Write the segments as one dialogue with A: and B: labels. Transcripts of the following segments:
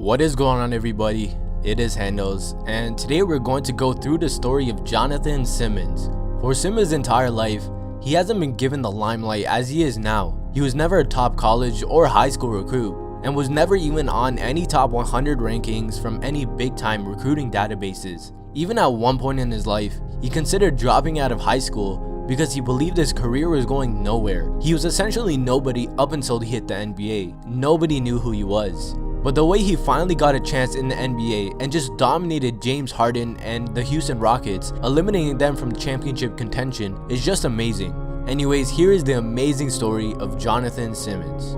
A: What is going on, everybody? It is Handles, and today we're going to go through the story of Jonathon Simmons. For Simmons' entire life, he hasn't been given the limelight as he is now. He was never a top college or high school recruit, and was never even on any top 100 rankings from any big-time recruiting databases. Even at one point in his life, he considered dropping out of high school because he believed his career was going nowhere. He was essentially nobody up until he hit the NBA. Nobody knew who he was. But the way he finally got a chance in the NBA and just dominated James Harden and the Houston Rockets, eliminating them from championship contention, is just amazing. Anyways, here is the amazing story of Jonathon Simmons.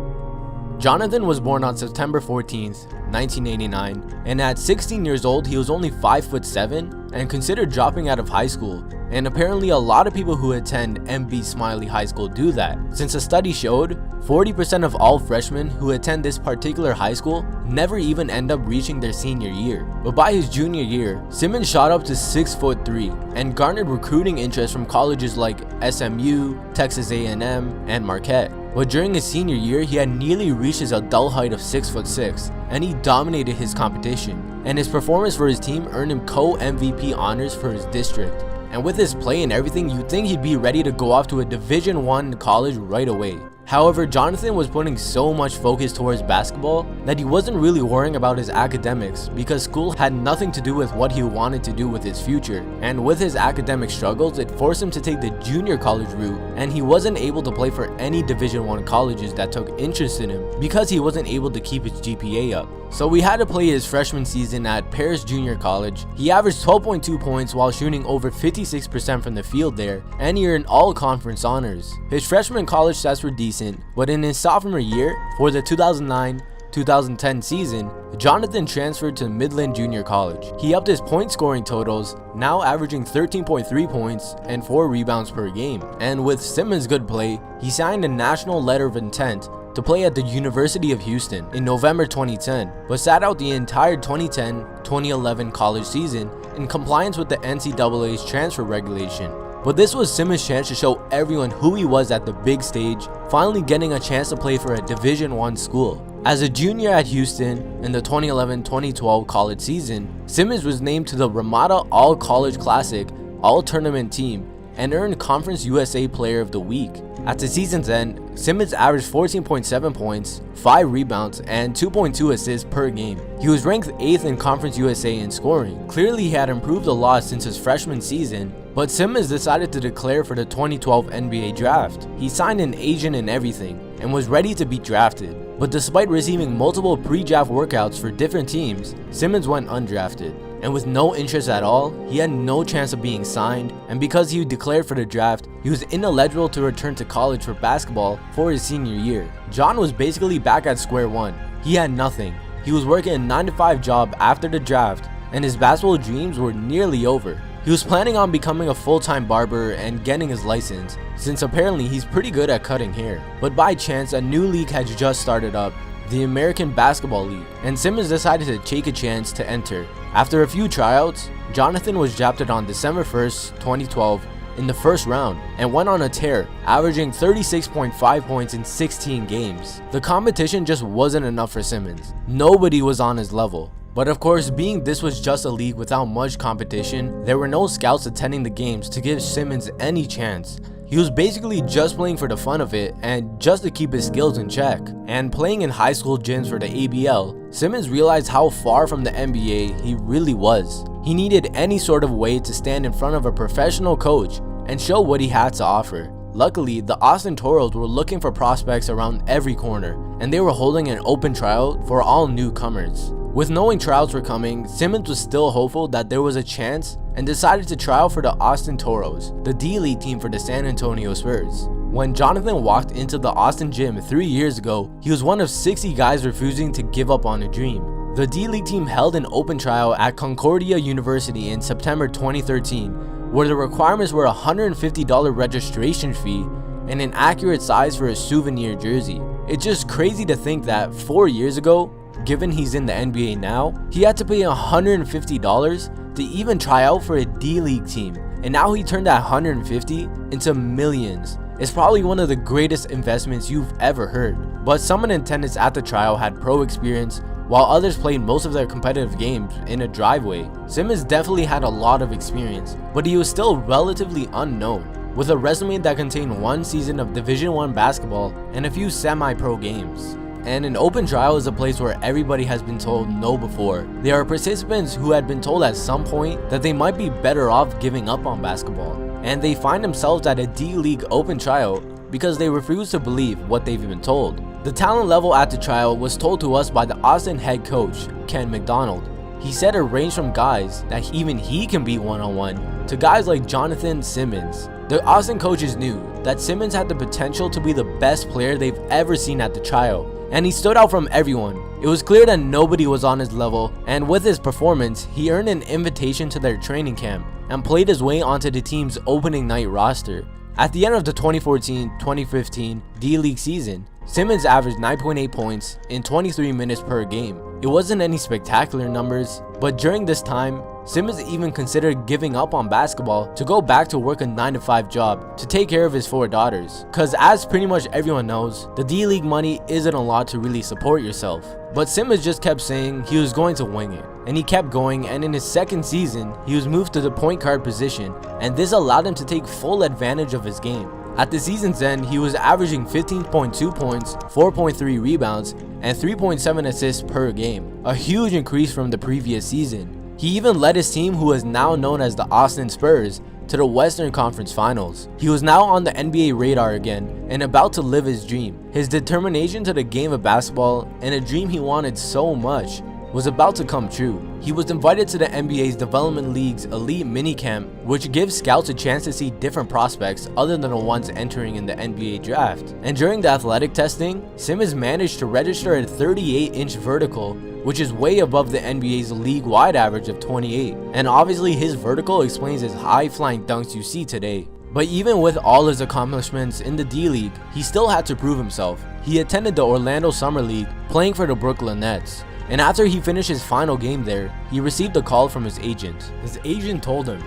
A: Jonathon was born on September 14th, 1989, and at 16 years old he was only 5'7" and considered dropping out of high school. And apparently a lot of people who attend MB Smiley High School do that, since a study showed 40% of all freshmen who attend this particular high school never even end up reaching their senior year. But by his junior year, Simmons shot up to 6'3" and garnered recruiting interest from colleges like SMU, Texas A&M, and Marquette. But during his senior year, he had nearly reached his adult height of 6'6", and he dominated his competition. And his performance for his team earned him co-MVP honors for his district. And with his play and everything, you'd think he'd be ready to go off to a Division I college right away. However, Jonathon was putting so much focus towards basketball that he wasn't really worrying about his academics because school had nothing to do with what he wanted to do with his future. And with his academic struggles, it forced him to take the junior college route, and he wasn't able to play for any Division I colleges that took interest in him because he wasn't able to keep his GPA up. So we had to play his freshman season at Paris Junior College. He averaged 12.2 points while shooting over 56% from the field there, and he earned all conference honors. His freshman college stats were decent, but in his sophomore year, for the 2009-2010 season, Jonathon transferred to Midland Junior College. He upped his point scoring totals, now averaging 13.3 points and 4 rebounds per game. And with Simmons' good play, he signed a national letter of intent to play at the University of Houston in November 2010, but sat out the entire 2010-2011 college season in compliance with the NCAA's transfer regulation. But this was Simmons' chance to show everyone who he was at the big stage, finally getting a chance to play for a Division I school. As a junior at Houston in the 2011-2012 college season, Simmons was named to the Ramada All-College Classic All-Tournament team and earned Conference USA Player of the Week. At the season's end, Simmons averaged 14.7 points, 5 rebounds, and 2.2 assists per game. He was ranked 8th in Conference USA in scoring. Clearly he had improved a lot since his freshman season, but Simmons decided to declare for the 2012 NBA draft. He signed an agent and everything, and was ready to be drafted. But despite receiving multiple pre-draft workouts for different teams, Simmons went undrafted. And with no interest at all, he had no chance of being signed, and because he declared for the draft, he was ineligible to return to college for basketball for his senior year. John was basically back at square one. He had nothing. He was working a 9-to-5 job after the draft, and his basketball dreams were nearly over. He was planning on becoming a full-time barber and getting his license, since apparently he's pretty good at cutting hair. But by chance, a new league had just started up, the American Basketball League, and Simmons decided to take a chance to enter. After a few tryouts, Jonathon was drafted on December 1st, 2012 in the first round and went on a tear, averaging 36.5 points in 16 games. The competition just wasn't enough for Simmons. Nobody was on his level. But of course, being this was just a league without much competition, there were no scouts attending the games to give Simmons any chance. He was basically just playing for the fun of it and just to keep his skills in check. And playing in high school gyms for the ABL, Simmons realized how far from the NBA he really was. He needed any sort of way to stand in front of a professional coach and show what he had to offer. Luckily, the Austin Toros were looking for prospects around every corner, and they were holding an open tryout for all newcomers. With knowing tryouts were coming, Simmons was still hopeful that there was a chance and decided to try out for the Austin Toros, the D-League team for the San Antonio Spurs. When Jonathon walked into the Austin gym 3 years ago, he was one of 60 guys refusing to give up on a dream. The D-League team held an open tryout at Concordia University in September 2013, where the requirements were a $150 registration fee and an accurate size for a souvenir jersey. It's just crazy to think that 4 years ago, given he's in the NBA now, he had to pay $150 to even try out for a D-League team, and now he turned that $150 into millions. It's probably one of the greatest investments you've ever heard. But some in attendance at the trial had pro experience while others played most of their competitive games in a driveway. Simmons definitely had a lot of experience, but he was still relatively unknown, with a resume that contained 1 season of Division I basketball and a few semi-pro games. And an open trial is a place where everybody has been told no before. There are participants who had been told at some point that they might be better off giving up on basketball, and they find themselves at a D-League open tryout because they refuse to believe what they've been told. The talent level at the tryout was told to us by the Austin head coach, Ken McDonald. He said it ranged from guys that even he can beat one-on-one to guys like Jonathon Simmons. The Austin coaches knew that Simmons had the potential to be the best player they've ever seen at the tryout, and he stood out from everyone. It was clear that nobody was on his level, and with his performance, he earned an invitation to their training camp and played his way onto the team's opening night roster. At the end of the 2014-2015 D-League season, Simmons averaged 9.8 points in 23 minutes per game. It wasn't any spectacular numbers, but during this time, Simmons even considered giving up on basketball to go back to work a 9-to-5 job to take care of his 4 daughters. Cause as pretty much everyone knows, the D-League money isn't a lot to really support yourself. But Simmons just kept saying he was going to wing it, and he kept going, and in his second season, he was moved to the point guard position, and this allowed him to take full advantage of his game. At the season's end, he was averaging 15.2 points, 4.3 rebounds, and 3.7 assists per game, a huge increase from the previous season. He even led his team, who is now known as the Austin Spurs, to the Western Conference Finals. He was now on the NBA radar again and about to live his dream. His determination to the game of basketball, and a dream he wanted so much, was about to come true. He was invited to the NBA's Development League's Elite Minicamp, which gives scouts a chance to see different prospects other than the ones entering in the NBA draft. And during the athletic testing, Simmons managed to register a 38-inch vertical, which is way above the NBA's league-wide average of 28. And obviously his vertical explains his high-flying dunks you see today. But even with all his accomplishments in the D-League, he still had to prove himself. He attended the Orlando Summer League, playing for the Brooklyn Nets. And after he finished his final game there, he received a call from his agent. His agent told him,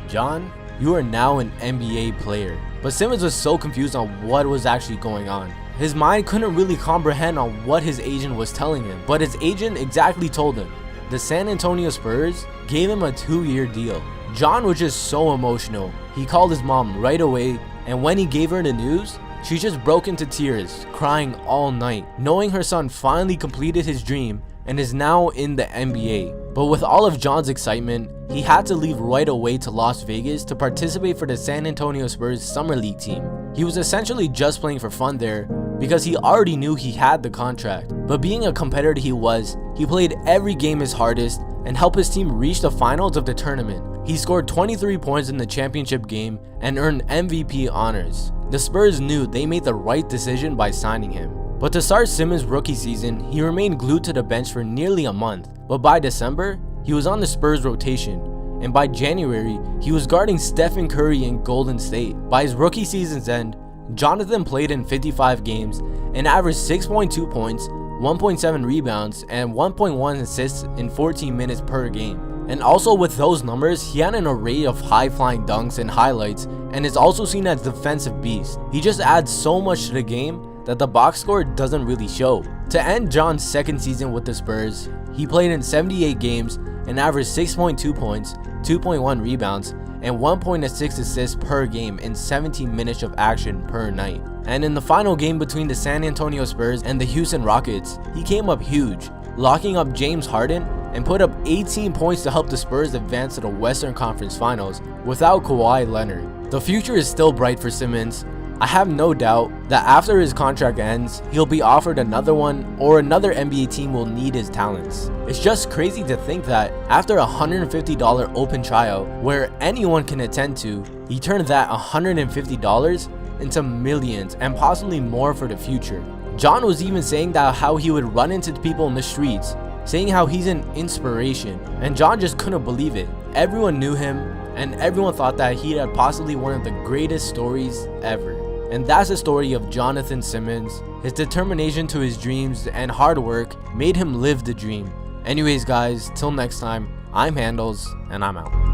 A: "John, you are now an NBA player." But Simmons was so confused on what was actually going on. His mind couldn't really comprehend on what his agent was telling him. But his agent exactly told him, the San Antonio Spurs gave him a 2-year deal. John was just so emotional. He called his mom right away, and when he gave her the news, she just broke into tears, crying all night, knowing her son finally completed his dream and is now in the NBA. But with all of John's excitement, he had to leave right away to Las Vegas to participate for the San Antonio Spurs Summer League team. He was essentially just playing for fun there because he already knew he had the contract. But being a competitor he played every game his hardest and helped his team reach the finals of the tournament. He scored 23 points in the championship game and earned MVP honors. The Spurs knew they made the right decision by signing him. But to start Simmons' rookie season, he remained glued to the bench for nearly a month. But by December, he was on the Spurs rotation, and by January, he was guarding Stephen Curry in Golden State. By his rookie season's end, Jonathon played in 55 games and averaged 6.2 points, 1.7 rebounds, and 1.1 assists in 14 minutes per game. And also with those numbers, he had an array of high-flying dunks and highlights, and is also seen as a defensive beast. He just adds so much to the game that the box score doesn't really show. To end John's second season with the Spurs, he played in 78 games and averaged 6.2 points, 2.1 rebounds, and 1.6 assists per game in 17 minutes of action per night. And in the final game between the San Antonio Spurs and the Houston Rockets, he came up huge, locking up James Harden and put up 18 points to help the Spurs advance to the Western Conference Finals without Kawhi Leonard. The future is still bright for Simmons. I have no doubt that after his contract ends, he'll be offered another one, or another NBA team will need his talents. It's just crazy to think that after a $150 open tryout where anyone can attend to, he turned that $150 into millions and possibly more for the future. John was even saying that how he would run into people in the streets, saying how he's an inspiration, and John just couldn't believe it. Everyone knew him, and everyone thought that he had possibly one of the greatest stories ever. And that's the story of Jonathon Simmons. His determination to his dreams and hard work made him live the dream. Anyways guys, till next time, I'm Handles, and I'm out.